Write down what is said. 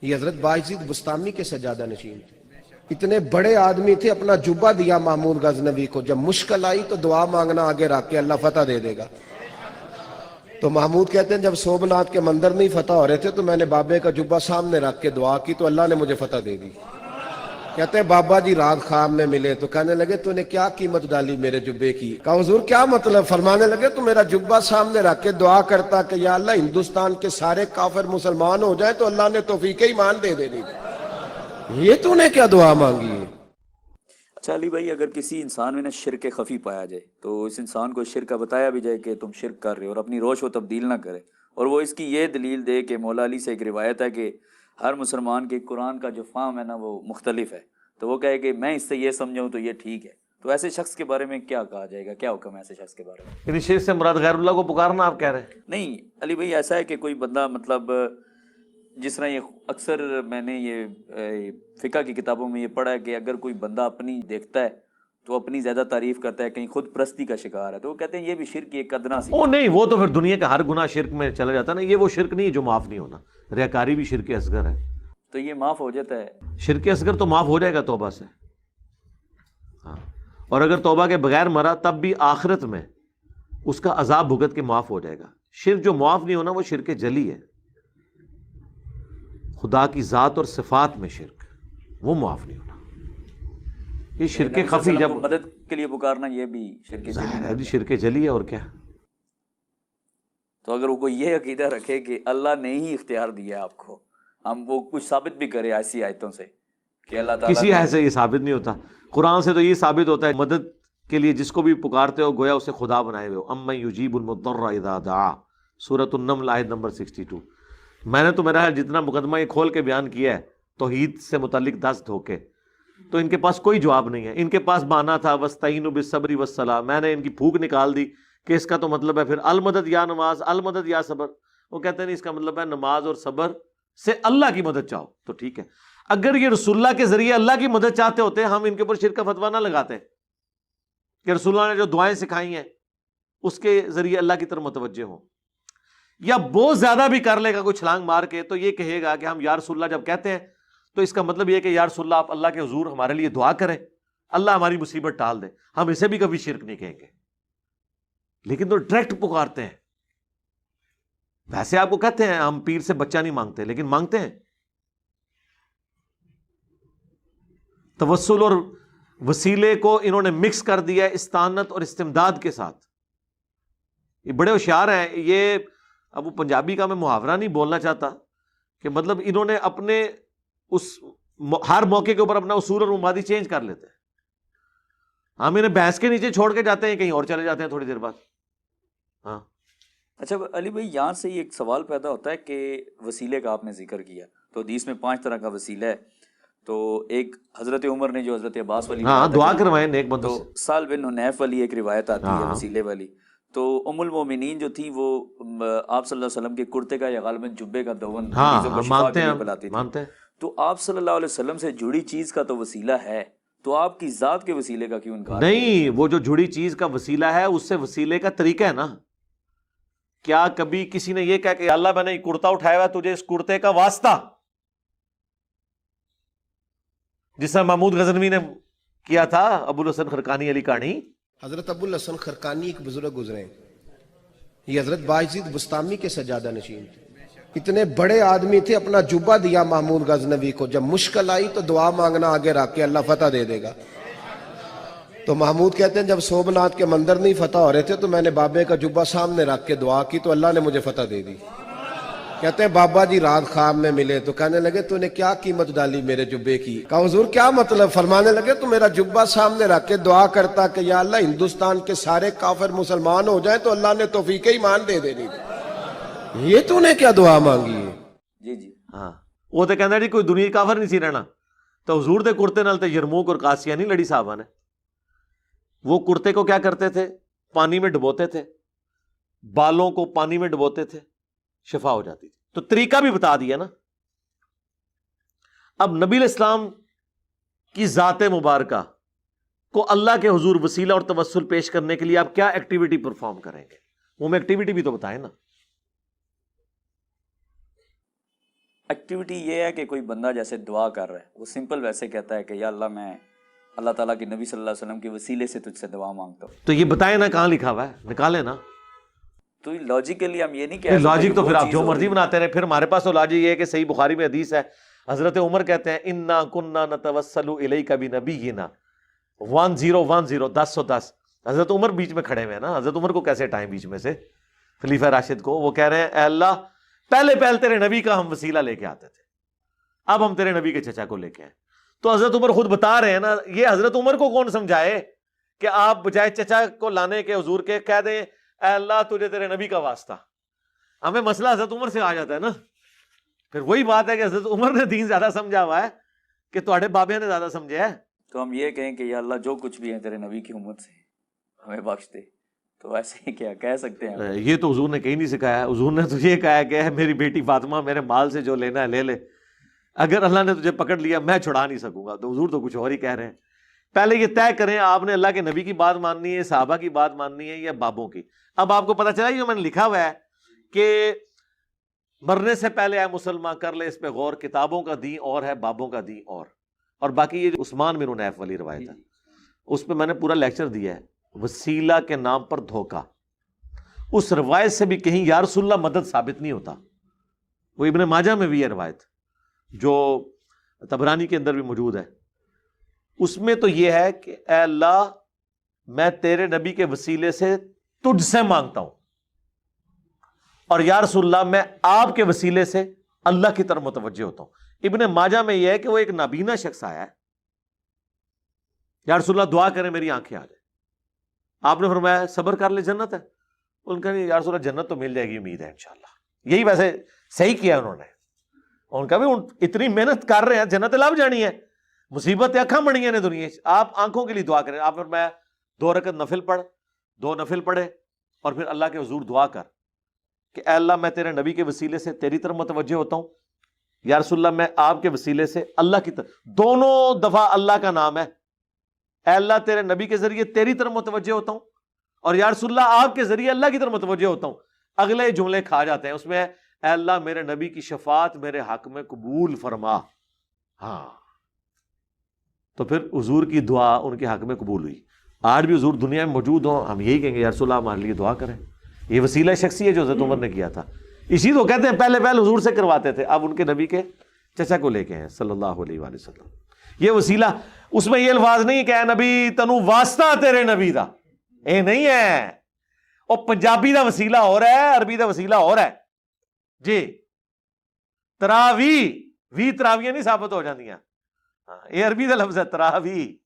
یہ حضرت باعزید بستامی کے سجادہ نشین تھے، اتنے بڑے آدمی تھے، اپنا جبہ دیا محمود غزنوی کو، جب مشکل آئی تو دعا مانگنا آگے رکھ کے اللہ فتح دے دے گا۔ تو محمود کہتے ہیں جب سومناتھ کے مندر نہیں فتح ہو رہے تھے تو میں نے بابے کا جبہ سامنے رکھ کے دعا کی تو اللہ نے مجھے فتح دے دی۔ کہتے ہیں بابا جی رات خواب میں ملے تو کہنے لگے تو نے کیا قیمت ڈالی میرے جبے کی؟ کہا حضور کیا مطلب؟ فرمانے لگے تو میرا جبہ سامنے رکھ کے دعا کرتا کہ یا اللہ ہندوستان کے سارے کافر مسلمان ہو جائیں تو اللہ نے توفیق ایمان دے دینی، یہ تو نے کیا دعا مانگی ہے؟ اچھا علی بھائی، اگر کسی انسان میں نا شرک خفی پایا جائے تو اس انسان کو شرک کا بتایا بھی جائے کہ تم شرک کر رہے ہو اور اپنی روش و تبدیل نہ کرے، اور وہ اس کی یہ دلیل دے کہ مولا علی سے ایک روایت ہے کہ ہر مسلمان کے قرآن کا جو فہم ہے نا وہ مختلف ہے، تو وہ کہے کہ میں اس سے یہ سمجھاؤں تو یہ ٹھیک ہے، تو ایسے شخص کے بارے میں کیا کہا جائے گا؟ کیا حکم ہے ایسے شخص کے بارے میں؟ یعنی شرک سے مراد غیر اللہ کو پکارنا آپ کہہ رہے ہیں؟ نہیں علی بھائی، ایسا ہے کہ کوئی بندہ مطلب جس طرح یہ اکثر میں نے یہ فقہ کی کتابوں میں یہ پڑھا ہے کہ اگر کوئی بندہ اپنی دیکھتا ہے تو اپنی زیادہ تعریف کرتا ہے، کہیں خود پرستی کا شکار ہے، تو وہ کہتے ہیں یہ بھی شرک کی ایک ادنا سی۔ او نہیں، وہ تو پھر دنیا کا ہر گناہ شرک میں چلا جاتا ہے نا، یہ وہ شرک نہیں ہے جو معاف نہیں ہونا، ریاکاری بھی شرک اصغر ہے۔ تو یہ معاف ہو جاتا ہے؟ شرک اصغر تو معاف ہو جائے گا توبہ سے، ہاں، اور اگر توبہ کے بغیر مرا تب بھی آخرت میں اس کا عذاب بھگت کے معاف ہو جائے گا۔ شرک جو معاف نہیں ہونا وہ شرک جلی ہے، خدا کی ذات اور صفات میں شرک، وہ معاف نہیں ہونا۔ یہ شرک خفی جب مدد کے لیے پکارنا یہ بھی شرک جلی ہے، شرک جلی ہے، اور کیا۔ تو اگر وہ کوئی یہ عقیدہ رکھے کہ اللہ نے ہی اختیار دیا آپ کو، ہم وہ کچھ ثابت بھی کرے ایسی آیتوں سے کہ اللہ تعالیٰ کسی ایسے یہ ثابت نہیں ہوتا، قرآن سے تو یہ ثابت ہوتا ہے مدد کے لیے جس کو بھی پکارتے ہو گویا اسے خدا بنائے ہوئے ہو۔ امن یجیب المضطر اذا دعا، سورۃ النمل آیت نمبر 62۔ میں نے تو میرا جتنا مقدمہ یہ کھول کے بیان کیا ہے توحید سے متعلق 10 دھوکے، تو ان کے پاس کوئی جواب نہیں ہے۔ ان کے پاس بہانہ تھا وَاسْتَعِینُوا بِالصَّبْرِ وَالصَّلَاةِ، میں نے ان کی پھونک نکال دی کہ اس کا تو مطلب ہے پھر المدد یا نماز، المدد یا صبر۔ وہ کہتے ہیں نہیں، اس کا مطلب ہے نماز اور صبر سے اللہ کی مدد چاہو، تو ٹھیک ہے۔ اگر یہ رسول اللہ کے ذریعے اللہ کی مدد چاہتے ہوتے ہم ان کے اوپر شرک کا فتویٰ نہ لگاتے کہ رسول اللہ نے جو دعائیں سکھائی ہیں اس کے ذریعے اللہ کی طرف متوجہ ہوں۔ یا بہت زیادہ بھی کر لے گا کوئی چھلانگ مار کے تو یہ کہے گا کہ ہم یا رسول اللہ جب کہتے ہیں تو اس کا مطلب یہ کہ یا رسول اللہ آپ اللہ کے حضور ہمارے لیے دعا کریں، اللہ ہماری مصیبت ٹال دے۔ ہم اسے بھی کبھی شرک نہیں کہیں گے، لیکن تو ڈائریکٹ پکارتے ہیں۔ ویسے آپ کو کہتے ہیں ہم پیر سے بچہ نہیں مانگتے، لیکن مانگتے ہیں۔ توسل اور وسیلے کو انہوں نے مکس کر دیا استعانت اور استمداد کے ساتھ۔ یہ بڑے ہوشیار ہیں یہ۔ اب وہ پنجابی کا میں محاورہ نہیں بولنا چاہتا کہ مطلب انہوں نے اپنے اس ہر موقع کے اوپر اپنا اصول اور مبادی چینج کر لیتے ہیں۔ ہم انہیں بحث کے نیچے چھوڑ کے جاتے ہیں، کہیں اور چلے جاتے ہیں تھوڑی دیر بعد۔ ہاں اچھا علی بھائی، یہاں سے یہ ایک سوال پیدا ہوتا ہے کہ وسیلے کا آپ نے ذکر کیا، تو حدیث میں 5 طرح کا وسیلہ ہے، تو ایک حضرت عمر نے جو حضرت عباس والی ہاں دعا کروائیں نیک بندوں تو سے۔ سال بن حنیف والی ایک روایت آتی ہے وسیلے والی، تو ام المومنین جو تھی وہ آپ صلی اللہ علیہ وسلم کے کرتے کا یا غالباً جبے کا دون مریضوں کو شفا کے لیے پلاتی تھی، تو آپ صلی اللہ علیہ وسلم سے جڑی چیز کا تو وسیلہ ہے، تو آپ کی ذات کے وسیلے کا کیوں انکار؟ نہیں، وہ جو جڑی چیز کا وسیلہ ہے اس سے وسیلے کا طریقہ ہے نا۔ کیا کبھی کسی نے یہ کہا کہ اللہ میں نے کرتا اٹھایا ہوا تجھے اس کرتے کا واسطہ، جس طرح محمود غزنوی نے کیا تھا ابو الحسن خرقانی علی کہانی؟ حضرت ابو الحسن خرقانی ایک بزرگ گزرے ہیں، یہ حضرت باعزید بستامی کے سجادہ نشین تھے، اتنے بڑے آدمی تھے، اپنا جبہ دیا محمود غزنوی کو، جب مشکل آئی تو دعا مانگنا آگے رکھ کے اللہ فتح دے دے گا۔ تو محمود کہتے ہیں جب سومناتھ کے مندر نہیں فتح ہو رہے تھے تو میں نے بابے کا جبہ سامنے رکھ کے دعا کی تو اللہ نے مجھے فتح دے دی۔ کہتے ہیں بابا جی رات خواب میں ملے تو کہنے لگے تو نے کیا قیمت ڈالی میرے جبے کی؟ کہا حضور کیا مطلب؟ فرمانے لگے تو میرا جبہ سامنے رکھ کے دعا کرتا کہ یا اللہ ہندوستان کے سارے کافر مسلمان ہو جائیں تو اللہ نے توفیق ایمان دے دینی، یہ تو نے کیا دعا مانگی ہے؟ جی جی ہاں، وہ تو کہنا جی کوئی دنیا کافر نہیں سی رہنا، تو حضور دے کرتے نال تے یرموک اور قاسیہ نہیں لڑی صحابہ نے۔ وہ کرتے کو کیا کرتے تھے؟ پانی میں ڈبوتے تھے، بالوں کو پانی میں ڈبوتے تھے، شفا ہو جاتی تھی۔ تو طریقہ بھی بتا دیا نا۔ اب نبی علیہ السلام کی ذات مبارکہ کو اللہ کے حضور وسیلہ اور توسل پیش کرنے کے لیے آپ کیا ایکٹیویٹی پرفارم کریں گے؟ وہ میں ایکٹیویٹی بھی تو بتائیں نا۔ ایکٹیویٹی یہ ہے کہ کوئی بندہ جیسے دعا کر رہا ہے، وہ سمپل ویسے کہتا ہے کہ یا اللہ میں اللہ تعالیٰ کے نبی صلی اللہ علیہ وسلم کے وسیلے سے تجھ سے دعا مانگتا ہوں. تو یہ بتائیں نا کہاں لکھا ہوا ہے، نکالیں نا. تو لاجیکلی ہم یہ نہیں کہہ سکتے لاجک تو کہ پھر وہ آپ چیز جو ہو مرضی رہی ہے. بناتے رہے. پھر ہمارے پاس تو لاجک یہ ہے کہ صحیح بخاری میں حدیث ہے، حضرت عمر کہتے ہیں انا کننا نتوسل الیک بنبینا 1010 10 حضرت عمر بیچ میں کھڑے ہوئے ہیں نا. حضرت عمر کو کیسے ہٹائیں بیچ میں سے خلیفہ راشد کو؟ وہ کہہ رہے ہیں اے اللہ پہلے تیرے نبی کا ہم وسیلہ لے کے آتے تھے، اب ہم تیرے نبی کے چچا کو لے کے آئے. تو حضرت عمر خود بتا رہے ہیں نا. یہ حضرت عمر کو کون سمجھائے کہ آپ بجائے چچا کو لانے کے حضور کے کہہ دیں اے اللہ تجھے تیرے نبی کا واسطہ. ہمیں مسئلہ حضرت عمر سے آ جاتا ہے نا. پھر وہی بات ہے کہ حضرت عمر نے دین زیادہ سمجھا ہوا ہے کہ تواڈے بابے نے زیادہ سمجھا ہے. تو ہم یہ کہیں کہ یا اللہ جو کچھ بھی ہے تیرے نبی کی امت سے ہمیں بخش دے، تو ایسے ہی کیا کہہ سکتے ہیں؟ یہ تو حضور نے کہیں نہیں سکھایا. حضور نے تو یہ کہا کہ میری بیٹی فاطمہ میرے مال سے جو لینا ہے لے لے، اگر اللہ نے تجھے پکڑ لیا میں چھڑا نہیں سکوں گا. تو حضور تو کچھ اور ہی کہہ رہے ہیں. پہلے یہ طے کریں آپ نے اللہ کے نبی کی بات ماننی ہے، صحابہ کی بات ماننی ہے یا بابوں کی. اب آپ کو پتہ چلا یہ میں نے لکھا ہوا ہے کہ مرنے سے پہلے اے مسلمان کر لے اس پہ غور، کتابوں کا دین اور ہے بابوں کا دین اور باقی یہ جو عثمان بن حنیف والی روایت ہے اس پہ میں نے پورا لیکچر دیا ہے، وسیلہ کے نام پر دھوکہ. اس روایت سے بھی کہیں یا رسول اللہ مدد ثابت نہیں ہوتا. وہ ابن ماجہ میں بھی ہے روایت جو طبرانی کے اندر بھی موجود ہے. اس میں تو یہ ہے کہ اے اللہ میں تیرے نبی کے وسیلے سے تجھ سے مانگتا ہوں، اور یا رسول اللہ میں آپ کے وسیلے سے اللہ کی طرف متوجہ ہوتا ہوں. ابن ماجہ میں یہ ہے کہ وہ ایک نابینا شخص آیا ہے، یا رسول اللہ دعا کریں میری آنکھیں آ جائیں. آپ نے فرمایا صبر کر لے جنت ہے. ان کا نہیں یا رسول اللہ جنت تو مل جائے گی امید ہے انشاءاللہ. یہی ویسے صحیح کیا انہوں نے. ان کا بھی اتنی محنت کر رہے ہیں جنت لب جانی ہے، مصیبت اکھاں بڑی ہیں دنیا، آپ آنکھوں کے لیے دعا کریں. آپ فرمایا 2 رکعت نفل پڑھ، 2 نفل پڑھے اور پھر اللہ کے حضور دعا کر کہ اے اللہ میں تیرے نبی کے وسیلے سے تیری طرف متوجہ ہوتا ہوں، یا رسول اللہ میں آپ کے وسیلے سے اللہ کی طرف. دونوں دفعہ اللہ کا نام ہے. اے اللہ تیرے نبی کے ذریعے تیری طرف متوجہ ہوتا ہوں، اور یا رسول اللہ آپ کے ذریعے اللہ کی طرف متوجہ ہوتا ہوں. اگلے جملے کھا جاتے ہیں اس میں، اے اللہ میرے نبی کی شفاعت میرے حق میں قبول فرما. ہاں تو پھر حضور کی دعا ان کے حق میں قبول ہوئی. آج بھی حضور دنیا میں موجود ہوں ہم یہی کہیں گے یا رسول اللہ ہمارے لیے دعا کریں. یہ وسیلہ شخصی ہے جو حضرت عمر نے کیا تھا. اسی تو کہتے ہیں پہلے حضور سے کرواتے تھے، اب ان کے نبی کے چچا کو لے کے ہیں صلی اللہ علیہ وآلہ وسلم. یہ وسیلہ اس میں یہ الفاظ نہیں کہ اے نبی تنو واسطہ تیرے نبی دا، اے نہیں ہے. اور پنجابی دا وسیلہ اور ہے، عربی دا وسیلہ اور ہے جی. تراوی وی تراویاں نہیں ثابت ہو جاندیاں. یہ عربی دا لفظ ہے تراوی.